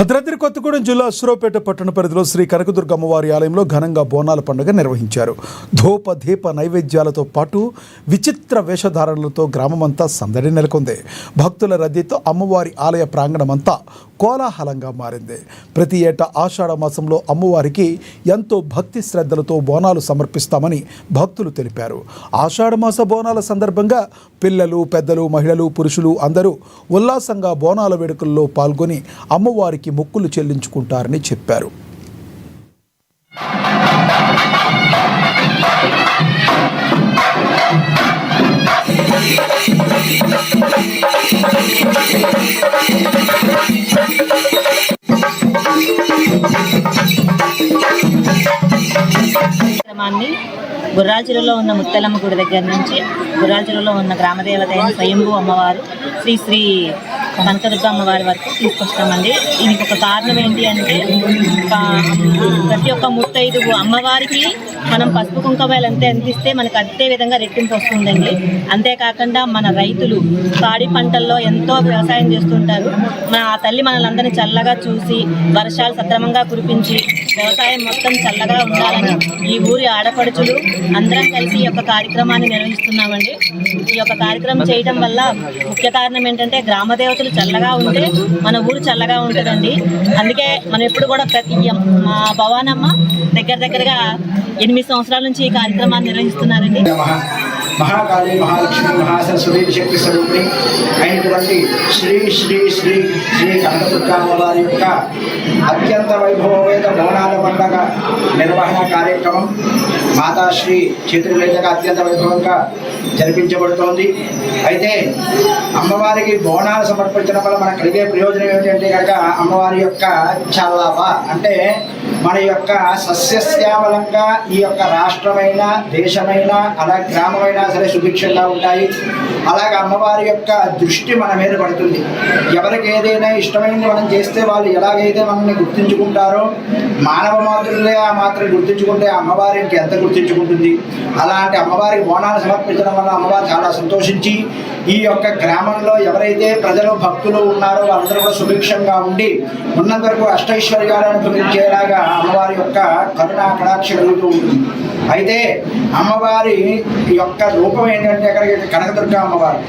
భద్రాద్రి కొత్తగూడెం జిల్లా అశ్వరావుపేట పట్టణ పరిధిలో శ్రీ కనకదుర్గ అమ్మవారి ఆలయంలో ఘనంగా బోనాల పండుగ నిర్వహించారు. ధూప దీప నైవేద్యాలతో పాటు విచిత్ర వేషధారణలతో గ్రామమంతా సందడి నెలకొంది. భక్తుల రద్దీతో అమ్మవారి ఆలయ ప్రాంగణమంతా కోలాహలంగా మారింది. ప్రతి ఏటా ఆషాఢ మాసంలో అమ్మవారికి ఎంతో భక్తి శ్రద్ధలతో బోనాలు సమర్పిస్తామని భక్తులు తెలిపారు. ఆషాఢ మాస బోనాల సందర్భంగా పిల్లలు, పెద్దలు, మహిళలు, పురుషులు అందరూ ఉల్లాసంగా బోనాల వేడుకల్లో పాల్గొని అమ్మవారికి మొక్కులు చెల్లించుకుంటారని చెప్పారు. గుర్రాల చెరువులో ఉన్న ముత్తెలమ్మ గుడి దగ్గర నుంచి గుర్రాల చెరువులో ఉన్న గ్రామదేవతైన స్వయంభూ అమ్మవారు శ్రీ కనకదుర్గ అమ్మవారి వరకు తీసుకొస్తామండి. దీనికి ఒక కారణం ఏంటి అంటే ప్రతి ఒక్క ముత్తైదు అమ్మవారికి మనం పసుపు కుంకుమలు ఎంత ఇస్తే మనకు అదే విధంగా రెట్టింపు వస్తుందండి. అంతేకాకుండా మన రైతులు పాడి పంటల్లో ఎంతో వ్యవసాయం చేస్తుంటారు. ఆ తల్లి మనల్ని చల్లగా చూసి వర్షాలు సక్రమంగా కురిపించి వ్యవసాయం మొత్తం చల్లగా ఉండాలని ఈ ఊరి ఆడపడుచులు అందరం కలిసి ఈ యొక్క కార్యక్రమాన్ని నిర్వహిస్తున్నామండి. ఈ యొక్క కార్యక్రమం చేయడం వల్ల ముఖ్య కారణం ఏంటంటే గ్రామదేవతలు చల్లగా ఉంటే మన ఊరు చల్లగా ఉంటుందండి. అందుకే మనం ఎప్పుడు కూడా మా భవానమ్మ దగ్గరగా 8 సంవత్సరాల నుంచి ఈ కార్యక్రమాన్ని నిర్వహిస్తున్నారండి. మహాకాళి, మహాలక్ష్మి, మహాసరస్వతి శక్తి స్వరూపిణి అయినటువంటి శ్రీ శ్రీ శ్రీ శ్రీ కనకదుర్గా అమ్మవారి యొక్క అత్యంత వైభవమైన బోనాల పండుగ నిర్వహణ కార్యక్రమం మాతాశ్రీ చేతుల మీదుగా అత్యంత వైభవంగా జరిపించబడుతోంది. అయితే అమ్మవారికి బోనాలు సమర్పించడం వల్ల మనకు కలిగే ప్రయోజనం ఏమిటంటే కనుక అమ్మవారి యొక్క చల్లవ అంటే మన యొక్క సస్యశ్యామలంగా ఈ యొక్క రాష్ట్రమైన, దేశమైన, అలా గ్రామమైనా సరే సుభిక్షంగా ఉంటాయి. అలాగే అమ్మవారి యొక్క దృష్టి మన మీద పడుతుంది. ఎవరికి ఏదైనా ఇష్టమైనది మనం చేస్తే వాళ్ళు ఎలాగైతే మనల్ని గుర్తించుకుంటారో, మానవ మాతృలే ఆ మాత్రం గుర్తించుకుంటే అమ్మవారి ఎంత గుర్తించుకుంటుంది. అలాంటి అమ్మవారికి బోనాలు సమర్పించడం వల్ల అమ్మవారు చాలా సంతోషించి ఈ యొక్క గ్రామంలో ఎవరైతే ప్రజలు భక్తులు ఉన్నారో వాళ్ళందరూ కూడా సుభిక్షంగా ఉండి ఉన్నంత వరకు అష్టైశ్వర్యాలను పొందించేలాగా అమ్మవారి యొక్క కరుణా కటాక్ష కలుగుతూ ఉంటుంది. అయితే అమ్మవారి యొక్క రూపం ఏంటంటే అక్కడికి కనకదుర్గ అమ్మవారు